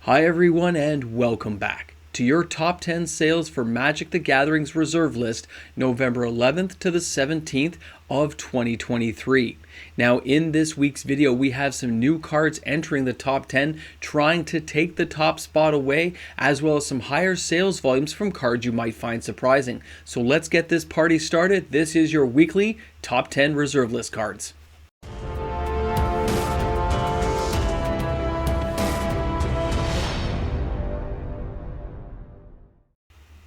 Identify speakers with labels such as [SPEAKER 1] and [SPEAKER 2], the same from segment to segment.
[SPEAKER 1] Hi everyone and welcome back to your top 10 sales for Magic the Gathering's reserve list, November 11th to the 17th of 2023. Now in this week's video we have some new cards entering the top 10 trying to take the top spot away, as well as some higher sales volumes from cards you might find surprising. So let's get this party started. This is your weekly top 10 reserve list cards.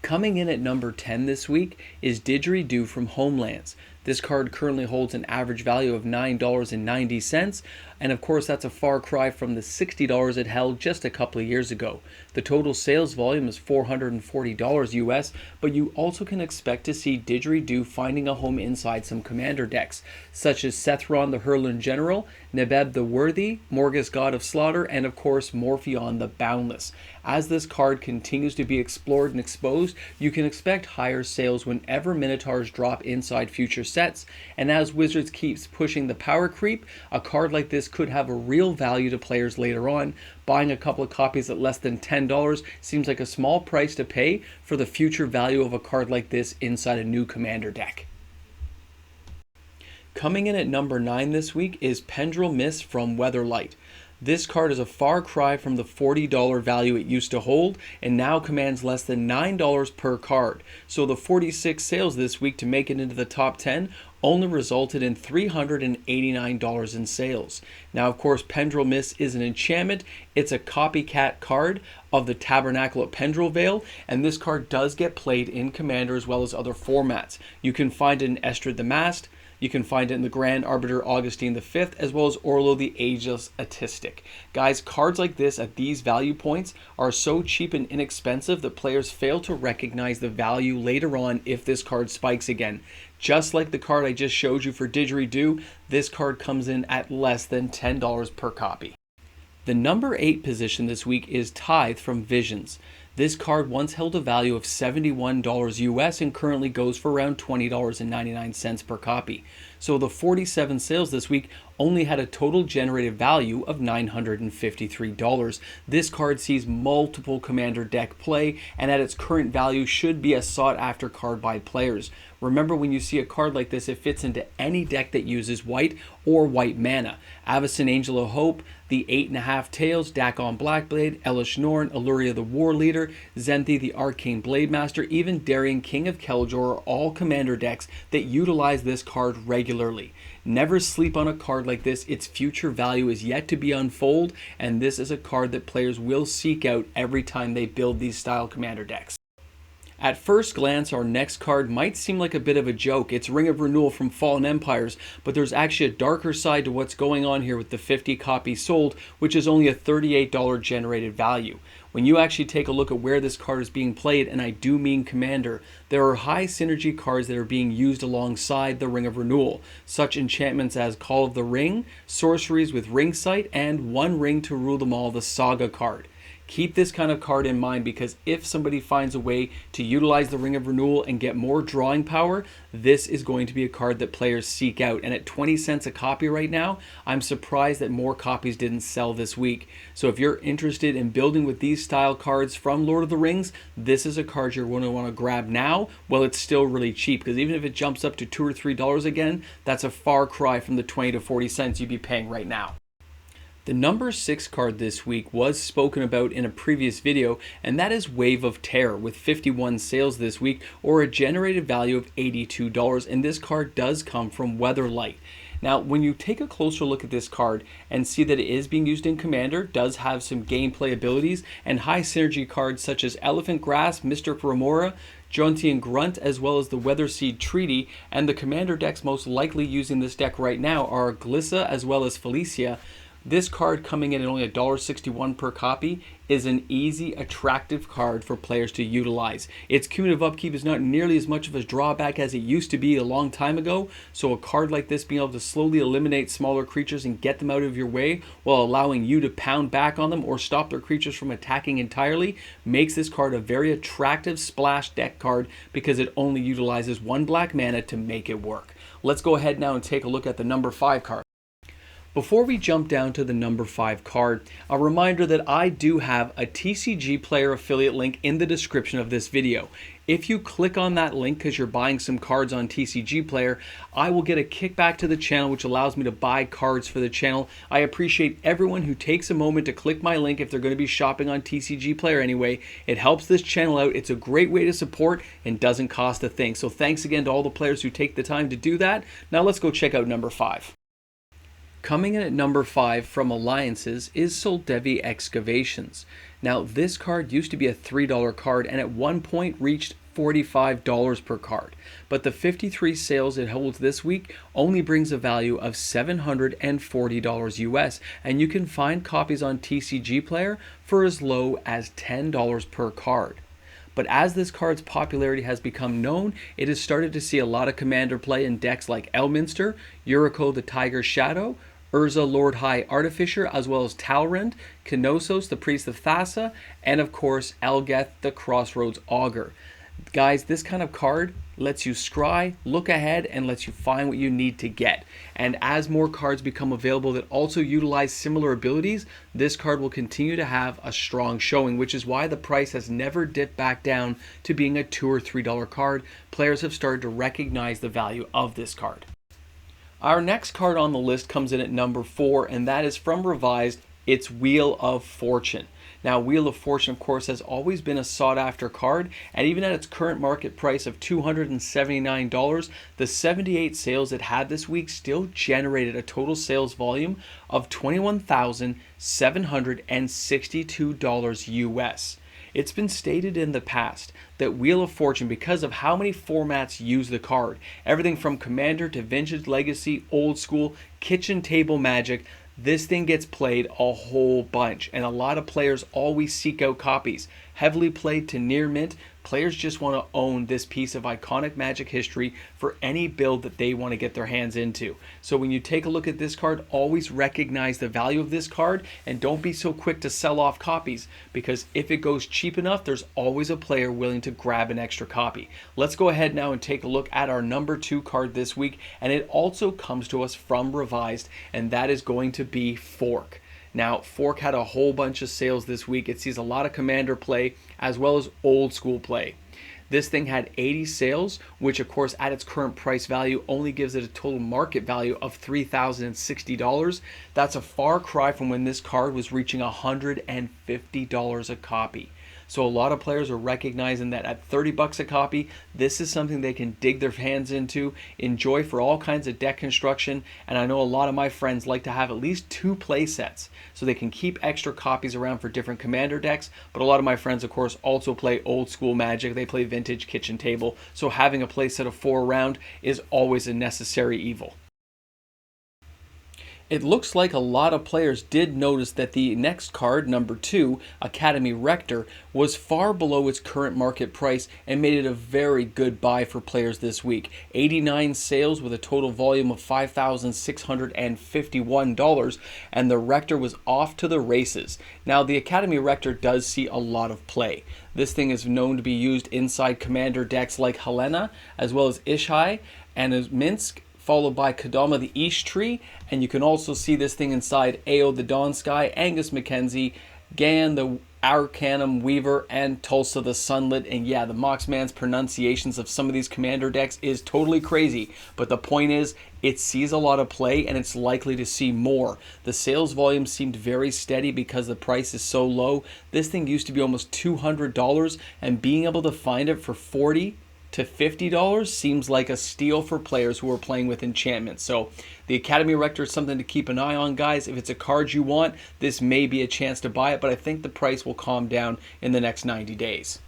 [SPEAKER 1] Coming in at number 10 this week is Didgeridoo from Homelands. This card currently holds an average value of $9.90, and of course that's a far cry from the $60 it held just a couple of years ago. The total sales volume is $440 US, but you also can expect to see Didgeridoo finding a home inside some commander decks, such as Sethron the Hurlan General, Nebeb the Worthy, Morgus God of Slaughter, and of course Morpheon the Boundless. As this card continues to be explored and exposed, you can expect higher sales whenever Minotaurs drop inside future sets, and as Wizards keeps pushing the power creep, a card like this could have a real value to players later on. Buying a couple of copies at less than $10 seems like a small price to pay for the future value of a card like this inside a new commander deck. Coming in at number 9 this week is Pendrell Mist from Weatherlight. This card is a far cry from the $40 value it used to hold and now commands less than $9 per card. So the 46 sales this week to make it into the top 10 only resulted in $389 in sales. Now of course Pendrell Mist is an enchantment. It's a copycat card of the Tabernacle at Pendrell Vale, and this card does get played in Commander as well as other formats. You can find it in Estrad the Mast. You can find it in the Grand Arbiter Augustine V, as well as Orlo the Ageless Atistic. Guys, cards like this at these value points are so cheap and inexpensive that players fail to recognize the value later on if this card spikes again. Just like the card I just showed you for Didgeridoo, this card comes in at less than $10 per copy. The number 8 position this week is Tithe from Visions. This card once held a value of $71 US and currently goes for around $20.99 per copy. So the 47 sales this week only had a total generated value of $953. This card sees multiple commander deck play, and at its current value should be a sought after card by players. Remember, when you see a card like this, it fits into any deck that uses white or white mana. Avacyn Angel of Hope, the 8.5 Tails, Dakon Blackblade, Elish Norn, Illuria the War Leader, Zenthi the Arcane Blade Master, even Darien King of Keljor are all commander decks that utilize this card regularly. Never sleep on a card like this. Its future value is yet to be unfold, and this is a card that players will seek out every time they build these style commander decks. At first glance, our next card might seem like a bit of a joke. It's Ring of Renewal from Fallen Empires, but there's actually a darker side to what's going on here with the 50 copies sold, which is only a $38 generated value. When you actually take a look at where this card is being played, and I do mean Commander, there are high synergy cards that are being used alongside the Ring of Renewal, such enchantments as Call of the Ring, sorceries with Ring Sight, and One Ring to Rule Them All, the Saga card. Keep this kind of card in mind, because if somebody finds a way to utilize the Ring of Renewal and get more drawing power, this is going to be a card that players seek out. And at 20 cents a copy right now, I'm surprised that more copies didn't sell this week. So if you're interested in building with these style cards from Lord of the Rings, this is a card you're going to want to grab now while it's still really cheap, because even if it jumps up to $2 or $3 again, that's a far cry from the 20 to 40 cents you'd be paying right now. The number 6 card this week was spoken about in a previous video, and that is Wave of Terror with 51 sales this week, or a generated value of $82, and this card does come from Weatherlight. Now, when you take a closer look at this card and see that it is being used in Commander, does have some gameplay abilities, and high synergy cards such as Elephant Grasp, Mystic Remora, Jontian Grunt, as well as the Weatherseed Treaty, and the Commander decks most likely using this deck right now are Glissa as well as Felicia. This card, coming in at only $1.61 per copy, is an easy, attractive card for players to utilize. Its cumulative upkeep is not nearly as much of a drawback as it used to be a long time ago, so a card like this being able to slowly eliminate smaller creatures and get them out of your way while allowing you to pound back on them or stop their creatures from attacking entirely makes this card a very attractive splash deck card, because it only utilizes 1 black mana to make it work. Let's go ahead now and take a look at the number 5 card. Before we jump down to the number 5 card, a reminder that I do have a TCG Player affiliate link in the description of this video. If you click on that link because you're buying some cards on TCG Player, I will get a kickback to the channel, which allows me to buy cards for the channel. I appreciate everyone who takes a moment to click my link if they're going to be shopping on TCG Player anyway. It helps this channel out. It's a great way to support and doesn't cost a thing. So thanks again to all the players who take the time to do that. Now let's go check out number 5. Coming in at number 5 from Alliances is Soldevi Excavations. Now this card used to be a $3 card and at one point reached $45 per card, but the 53 sales it holds this week only brings a value of $740 US, and you can find copies on TCG Player for as low as $10 per card. But as this card's popularity has become known, it has started to see a lot of commander play in decks like Elminster, Yuriko the Tiger Shadow, Urza Lord High Artificer, as well as Talrand, Knossos the Priest of Thassa, and of course Elgeth the Crossroads Augur. Guys, this kind of card lets you scry, look ahead, and lets you find what you need to get. And as more cards become available that also utilize similar abilities, this card will continue to have a strong showing, which is why the price has never dipped back down to being a $2 or $3 card. Players have started to recognize the value of this card. Our next card on the list comes in at number 4, and that is from Revised. It's Wheel of Fortune. Now, Wheel of Fortune, of course, has always been a sought-after card, and even at its current market price of $279, the 78 sales it had this week still generated a total sales volume of $21,762 US. It's been stated in the past that Wheel of Fortune, because of how many formats use the card, everything from Commander to Vintage Legacy, Old School, Kitchen Table Magic, this thing gets played a whole bunch, and a lot of players always seek out copies. Heavily played to near mint, players just want to own this piece of iconic Magic history for any build that they want to get their hands into. So when you take a look at this card, always recognize the value of this card and don't be so quick to sell off copies, because if it goes cheap enough, there's always a player willing to grab an extra copy. Let's go ahead now and take a look at our number 2 card this week, and it also comes to us from Revised, and that is going to be Fork. Now, Fork had a whole bunch of sales this week. It sees a lot of Commander play as well as Old School play. This thing had 80 sales, which of course at its current price value only gives it a total market value of $3,060. That's a far cry from when this card was reaching $150 a copy. So a lot of players are recognizing that at 30 bucks a copy, this is something they can dig their hands into, enjoy for all kinds of deck construction. And I know a lot of my friends like to have at least 2 play sets so they can keep extra copies around for different commander decks. But a lot of my friends, of course, also play Old School Magic. They play Vintage Kitchen Table. So having a play set of 4 around is always a necessary evil. It looks like a lot of players did notice that the next card, number 2, Academy Rector, was far below its current market price and made it a very good buy for players this week. 89 sales with a total volume of $5,651, and the Rector was off to the races. Now, the Academy Rector does see a lot of play. This thing is known to be used inside commander decks like Helena, as well as Ishai and as Minsk, followed by Kodama the East Tree, and you can also see this thing inside Ao the Dawn Sky, Angus Mackenzie, Gan the Arcanum Weaver, and Tulsa the Sunlit. And yeah, the Moxman's pronunciations of some of these commander decks is totally crazy, but the point is, it sees a lot of play and it's likely to see more. The sales volume seemed very steady because the price is so low. This thing used to be almost $200, and being able to find it for $40 to $50 seems like a steal for players who are playing with enchantment. So the Academy Rector is something to keep an eye on, guys. If it's a card you want, this may be a chance to buy it, but I think the price will calm down in the next 90 days.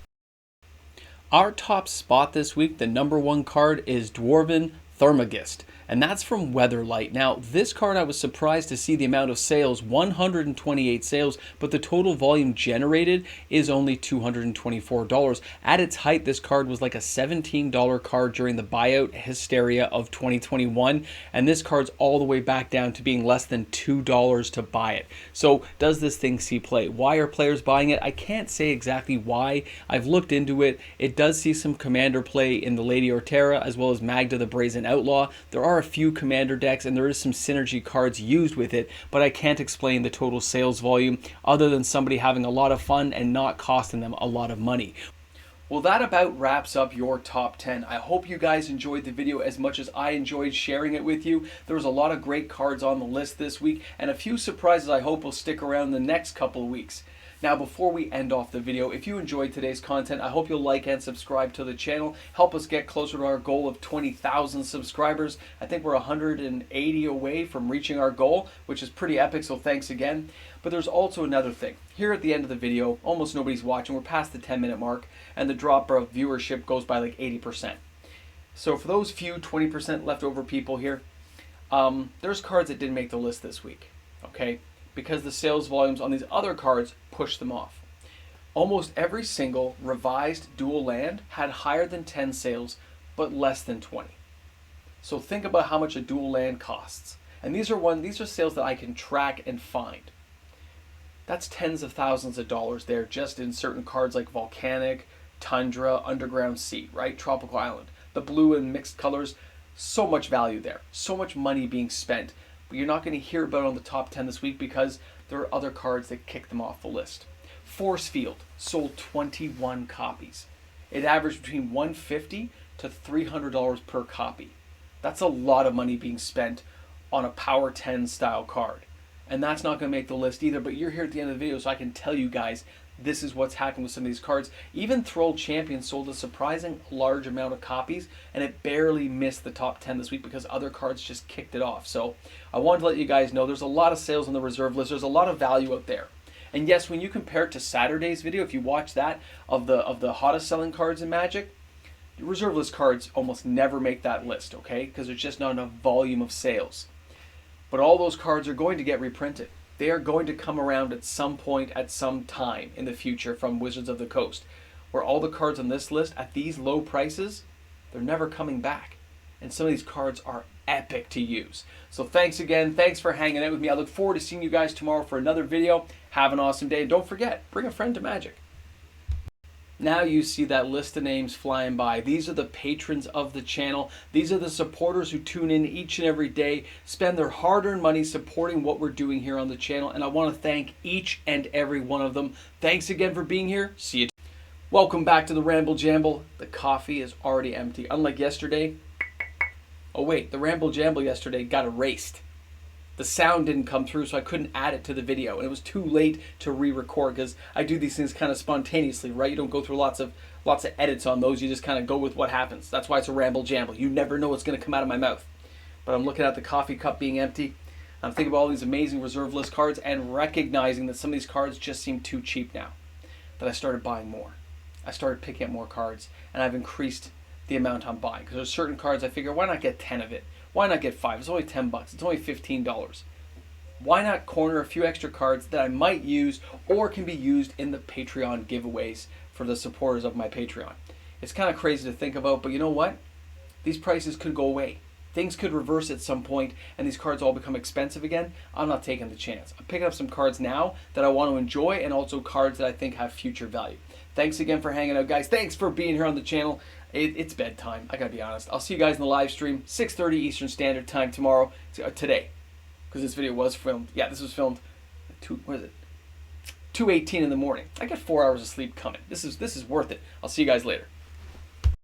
[SPEAKER 1] Our top spot this week, the number 1 card, is Dwarven Thermagist, and that's from Weatherlight. Now, this card I was surprised to see the amount of sales, 128 sales, but the total volume generated is only $224. At its height, this card was like a $17 card during the buyout hysteria of 2021, and this card's all the way back down to being less than $2 to buy it. So does this thing see play? Why are players buying it? I can't say exactly why. I've looked into it. It does see some commander play in the Lady Ortera as well as Magda the Brazen Outlaw. There are are a few commander decks and there is some synergy cards used with it, but I can't explain the total sales volume other than somebody having a lot of fun and not costing them a lot of money. Well, that about wraps up your top 10. I hope you guys enjoyed the video as much as I enjoyed sharing it with you. There was a lot of great cards on the list this week and a few surprises I hope will stick around the next couple of weeks. Now, before we end off the video, if you enjoyed today's content, I hope you'll like and subscribe to the channel. Help us get closer to our goal of 20,000 subscribers. I think we're 180 away from reaching our goal, which is pretty epic, so thanks again. But there's also another thing. Here at the end of the video, almost nobody's watching. We're past the 10-minute mark, and the drop of viewership goes by like 80%. So for those few 20% leftover people here, there's cards that didn't make the list this week, okay? Because the sales volumes on these other cards pushed them off. Almost every single revised dual land had higher than 10 sales, but less than 20. So think about how much a dual land costs. And these are sales that I can track and find. That's tens of thousands of dollars there just in certain cards like Volcanic, Tundra, Underground Sea, right? Tropical Island. The blue and mixed colors, so much value there. So much money being spent. But you're not going to hear about it on the top 10 this week because there are other cards that kick them off the list. Force Field sold 21 copies. It averaged between $150 to $300 per copy. That's a lot of money being spent on a Power 10 style card. And that's not going to make the list either, but you're here at the end of the video so I can tell you guys this is what's happening with some of these cards. Even Thrall Champion sold a surprising large amount of copies, and it barely missed the top 10 this week because other cards just kicked it off. So I wanted to let you guys know there's a lot of sales on the reserve list. There's a lot of value out there. And yes, when you compare it to Saturday's video, if you watch that of the hottest selling cards in Magic, reserve list cards almost never make that list, okay? Because there's just not enough volume of sales. But all those cards are going to get reprinted. They are going to come around at some point, at some time in the future from Wizards of the Coast, where all the cards on this list at these low prices, they're never coming back. And some of these cards are epic to use. So thanks again. Thanks for hanging out with me. I look forward to seeing you guys tomorrow for another video. Have an awesome day. And don't forget, bring a friend to Magic. Now you see that list of names flying by. These are the patrons of the channel. These are the supporters who tune in each and every day, spend their hard-earned money supporting what we're doing here on the channel, and I want to thank each and every one of them. Thanks again for being here. See you. Welcome back to the Ramble Jamble. The coffee is already empty. Unlike yesterday. Oh wait, the Ramble Jamble yesterday got erased. The sound didn't come through, so I couldn't add it to the video. And it was too late to re-record because I do these things kind of spontaneously, right? You don't go through lots of edits on those. You just kind of go with what happens. That's why it's a ramble jamble. You never know what's going to come out of my mouth. But I'm looking at the coffee cup being empty. I'm thinking about all these amazing reserve list cards and recognizing that some of these cards just seem too cheap now. That I started buying more. I started picking up more cards, and I've increased the amount I'm buying. Because there's certain cards I figure, why not get 10 of it? Why not get 5? It's only $10. It's only $15. Why not corner a few extra cards that I might use or can be used in the Patreon giveaways for the supporters of my Patreon? It's kind of crazy to think about, but you know what? These prices could go away. Things could reverse at some point and these cards all become expensive again. I'm not taking the chance. I'm picking up some cards now that I want to enjoy and also cards that I think have future value. Thanks again for hanging out, guys. Thanks for being here on the channel. It's bedtime, I gotta be honest. I'll see you guys in the live stream, 6:30 Eastern Standard Time tomorrow, today, because this video was filmed. Yeah, this was filmed, 2:18 in the morning. I got 4 hours of sleep coming. This is worth it. I'll see you guys later.